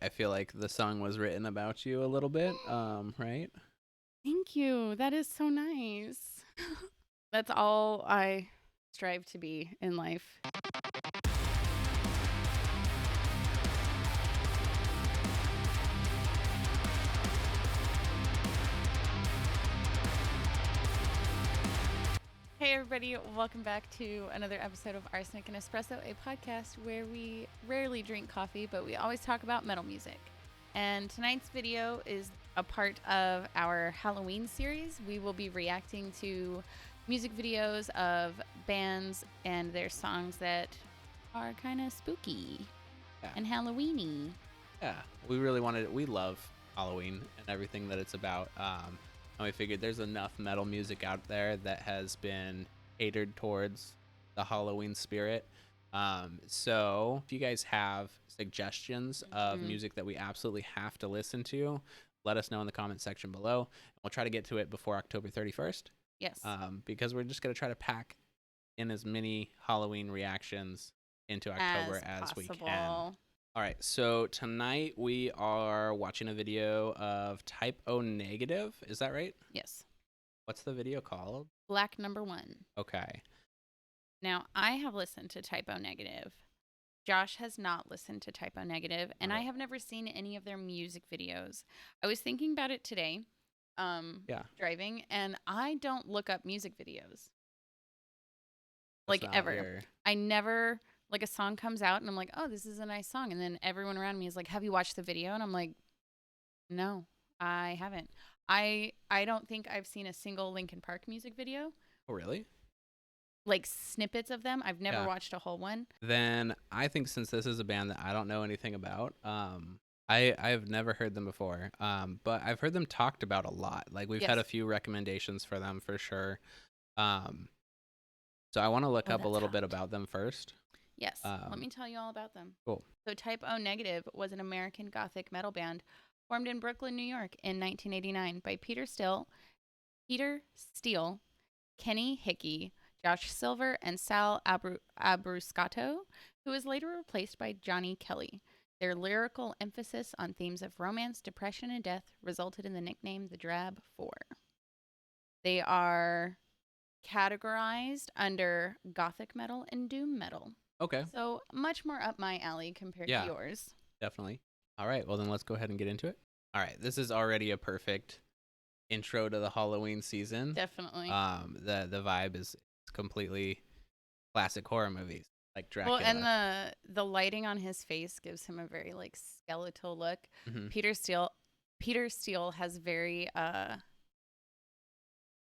I feel like the song was written about you a little bit, right? Thank you. That is so nice. That's all I strive to be in life. Hey, everybody. Welcome back to another episode of Arsenic and Espresso, a podcast where we rarely drink coffee, but we always talk about metal music. And tonight's video is a part of our Halloween series. We will be reacting to music videos of bands and their songs that are kind of spooky and Halloweeny. Yeah, we love Halloween and everything that it's about. And we figured there's enough metal music out there that has been catered towards the Halloween spirit. So if you guys have suggestions of music that we absolutely have to listen to, let us know in the comment section below. We'll try to get to it before October 31st. Yes. Because we're just going to try to pack in as many Halloween reactions into October as we can. All right, so tonight we are watching a video of Type O Negative. Is that right? Yes. What's the video called? Black Number 1. Okay. Now, I have listened to Type O Negative. Josh has not listened to Type O Negative, and I have never seen any of their music videos. I was thinking about it today, driving, and I don't look up music videos. Like, ever. I never... Like, a song comes out, and I'm like, oh, this is a nice song. And then everyone around me is like, have you watched the video? And I'm like, no, I haven't. I don't think I've seen a single Linkin Park music video. Oh, really? Like, snippets of them. I've never watched a whole one. Then I think since this is a band that I don't know anything about, I've never heard them before, but I've heard them talked about a lot. Like, we've had a few recommendations for them for sure. So I want to look up a little bit about them first. Yes, let me tell you all about them. Cool. So Type O Negative was an American gothic metal band formed in Brooklyn, New York in 1989 by Peter Steele, Kenny Hickey, Josh Silver, and Sal Abruscato, who was later replaced by Johnny Kelly. Their lyrical emphasis on themes of romance, depression, and death resulted in the nickname the Drab Four. They are categorized under gothic metal and doom metal. Okay. So much more up my alley compared to yours. Definitely. All right. Well, then let's go ahead and get into it. All right. This is already a perfect intro to the Halloween season. Definitely. The vibe is completely classic horror movies like Dracula. Well, and the lighting on his face gives him a very like skeletal look. Mm-hmm. Peter Steele has very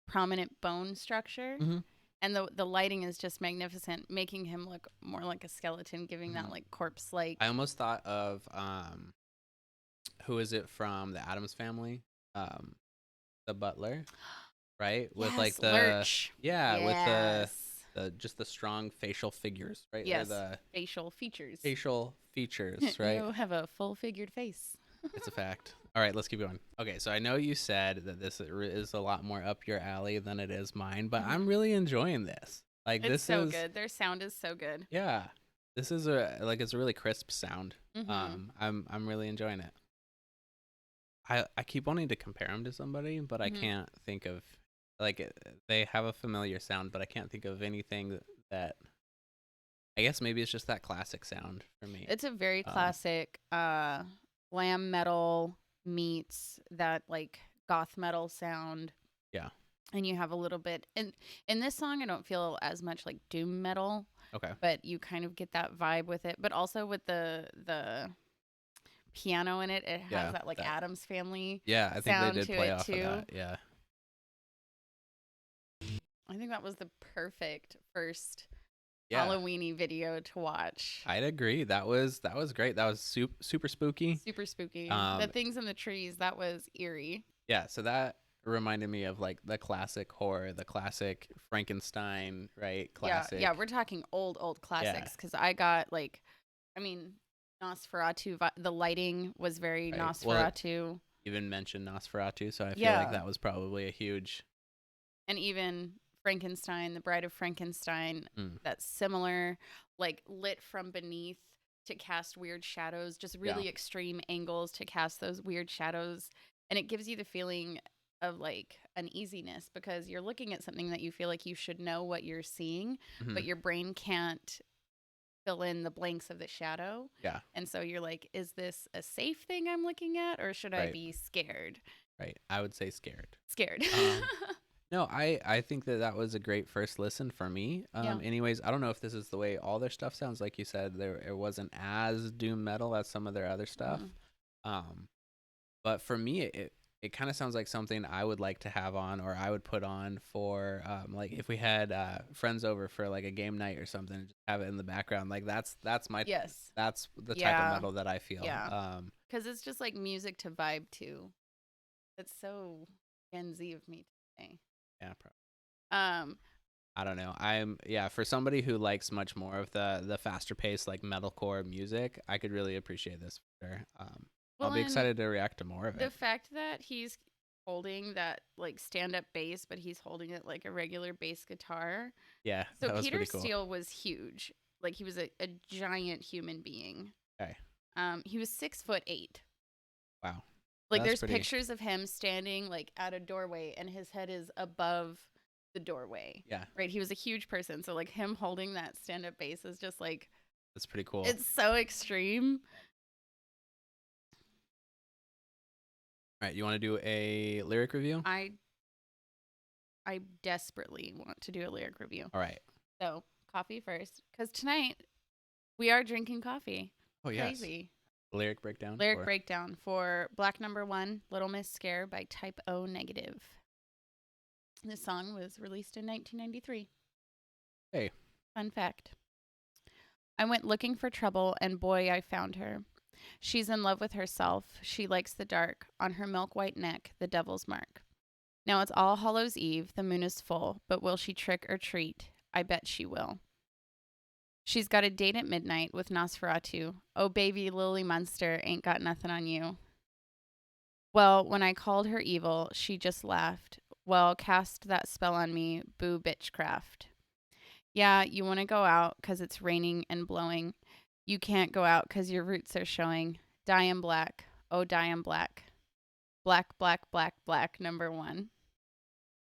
prominent bone structure. Mm-hmm. And the lighting is just magnificent, making him look more like a skeleton, giving that like corpse-like. I almost thought of who is it from the Addams Family? The butler, right? With like the Lurch. With the just the strong facial figures, right? Yes. The facial features. Facial features, right? You have a full-figured face. It's a fact. All right, let's keep going. Okay, so I know you said that this is a lot more up your alley than it is mine, but I'm really enjoying this. Like, it's so good. Their sound is so good. Yeah, this is it's a really crisp sound. Mm-hmm. I'm really enjoying it. I keep wanting to compare them to somebody, but I can't think of they have a familiar sound, but I can't think of anything that. I guess maybe it's just that classic sound for me. It's a very classic glam metal meets that like goth metal sound. Yeah. And you have a little bit in this song I don't feel as much like doom metal. Okay. But you kind of get that vibe with it. But also with the piano in it, it has that like Addams Family. Yeah, I think they did play off of that. Yeah. I think that was the perfect first Halloween-y video to watch. I'd agree. That was great. That was super spooky. Super spooky. The things in the trees, that was eerie. Yeah, so that reminded me of like the classic horror, the classic Frankenstein, right? Classic. Yeah, we're talking old classics because I got like, I mean, Nosferatu. The lighting was very Nosferatu. Well, even mentioned Nosferatu, so I feel like that was probably a huge. And even Frankenstein, the Bride of Frankenstein, that's similar, like lit from beneath to cast weird shadows, just Yeah. really extreme angles to cast those weird shadows. And it gives you the feeling of like uneasiness because you're looking at something that you feel like you should know what you're seeing, Hmm. but your brain can't fill in the blanks of the shadow. Yeah. And so you're like, is this a safe thing I'm looking at, or should I Right. be scared? Right. I would say scared. Scared. No, I think that was a great first listen for me. Yeah. Anyways, I don't know if this is the way all their stuff sounds. Like you said, it wasn't as doom metal as some of their other stuff. Um, but for me, it kind of sounds like something I would like to have on, or I would put on for like if we had friends over for like a game night or something, just have it in the background. Like that's my Yes. that's the type of Yeah. metal that I feel. Yeah. Because it's just like music to vibe to. It's so Gen Z of me to say. Yeah, Um, I don't know. For somebody who likes much more of the faster paced like metalcore music, I could really appreciate this for sure. I'll be excited to react to more of the it. fact that he's holding that like stand up bass, but he's holding it like a regular bass guitar. Yeah, So that was Peter pretty cool. Steele was huge. Like he was a giant human being. Okay. He was 6'8". Wow. Like That's there's pretty... pictures of him standing like at a doorway and his head is above the doorway. Yeah. Right. He was a huge person. So like him holding that stand up bass is just like, that's pretty cool. it's so extreme. All right. You want to do a lyric review? I desperately want to do a lyric review. All right. So coffee first, because tonight we are drinking coffee. Oh, yes. Crazy. Lyric breakdown. Breakdown for Black Number 1, Little Miss Scare by Type O Negative. This song was released in 1993. Hey. Fun fact. I went looking for trouble, and boy, I found her. She's in love with herself. She likes the dark. On her milk-white neck, the devil's mark. Now it's All Hallows Eve. The moon is full. But will she trick or treat? I bet she will. She's got a date at midnight with Nosferatu. Oh, baby, Lily Munster ain't got nothing on you. Well, when I called her evil, she just laughed. Well, cast that spell on me, boo bitchcraft. Yeah, you want to go out 'cause it's raining and blowing. You can't go out 'cause your roots are showing. Die in black. Oh, die in black. Black, black, black, black, number 1.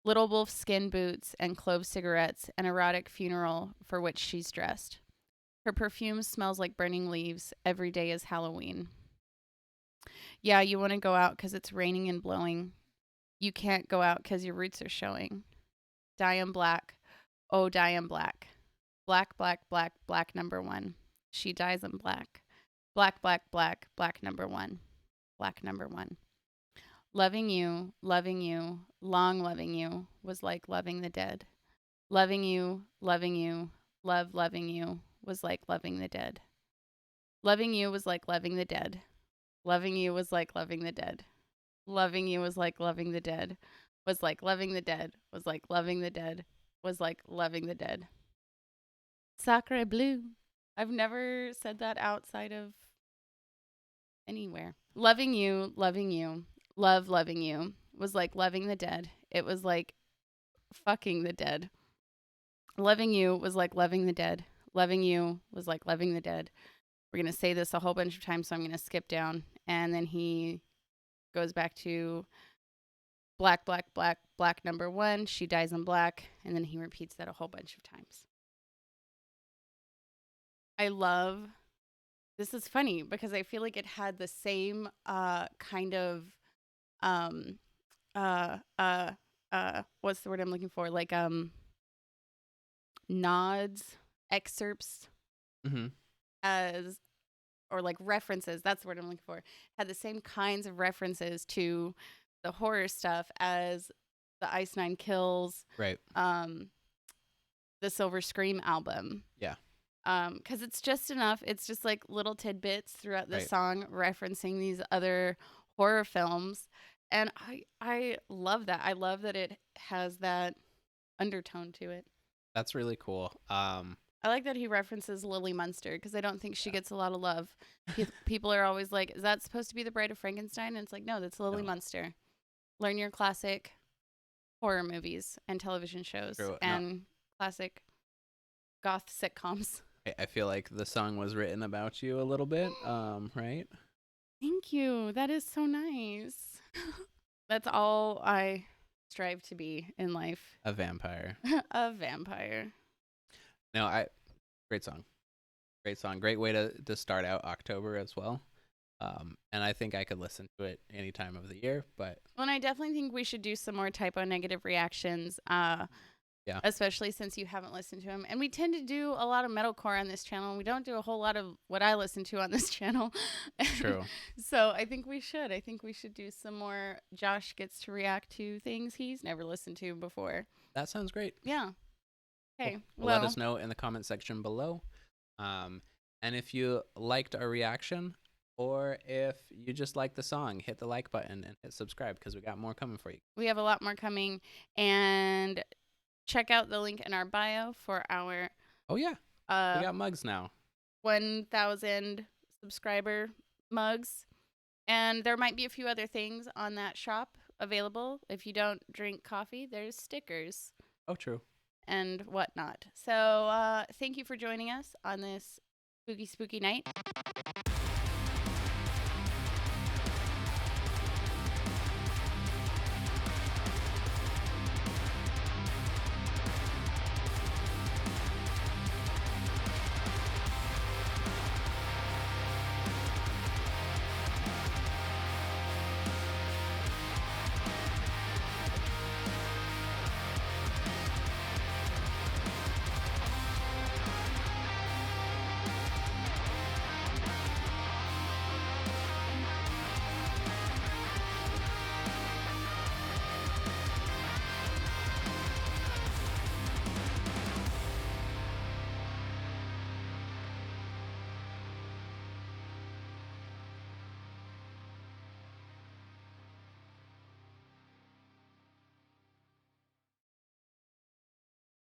Little wolf skin boots and clove cigarettes, an erotic funeral for which she's dressed. Her perfume smells like burning leaves. Every day is Halloween. Yeah, you want to go out 'cause it's raining and blowing. You can't go out 'cause your roots are showing. Die in black. Oh, die in black. Black, black, black, black, number 1. She dies in black. Black, black, black, black, number 1. Black, number 1. Loving you, long loving you, was like loving the dead. Loving you, loving you, was like loving the dead. Loving you was like loving the dead. Loving you was like loving the dead. Loving you was like loving the dead. Was like loving the dead. Was like loving the dead. Was like loving the dead. Sacre bleu. I've never said that outside of anywhere. Loving you, loving you, was like loving the dead. It was like fucking the dead. Loving you was like loving the dead. Loving you was like loving the dead. We're going to say this a whole bunch of times, so I'm going to skip down. And then he goes back to black, black, black, black, number 1. She dies in black. And then he repeats that a whole bunch of times. I love, this is funny because I feel like it had the same kind of, what's the word I'm looking for? Like, nods, excerpts as, or like references. That's the word I'm looking for. Had the same kinds of references to the horror stuff as the Ice Nine Kills, right? The Silver Scream album. Yeah. Because it's just enough. It's just like little tidbits throughout the Right. song referencing these other horror films. And I love that. I love that it has that undertone to it. That's really cool. I like that he references Lily Munster because I don't think she gets a lot of love. People are always like, is that supposed to be the Bride of Frankenstein? And it's like, no, that's Lily Munster. Learn your classic horror movies and television shows and classic goth sitcoms. I feel like the song was written about you a little bit, right? Thank you. That is so nice. That's all I strive to be in life. A vampire. A vampire. No, I great song. Great song. Great way to start out October as well. And I think I could listen to it any time of the year, but Well, and I definitely think we should do some more typo negative reactions. yeah, Especially since you haven't listened to them. And we tend to do a lot of metalcore on this channel. We don't do a whole lot of what I listen to on this channel. true. So I think we should. I think we should do some more. Josh gets to react to things he's never listened to before. That sounds great. Yeah. Okay. Well, let us know in the comment section below. And if you liked our reaction, or if you just like the song, hit the like button and hit subscribe because we got more coming for you. We have a lot more coming. And check out the link in our bio for our Oh yeah, we got mugs now. 1,000 subscriber mugs. And there might be a few other things on that shop available. If you don't drink coffee, there's stickers. Oh, true. And whatnot. So thank you for joining us on this spooky, spooky night.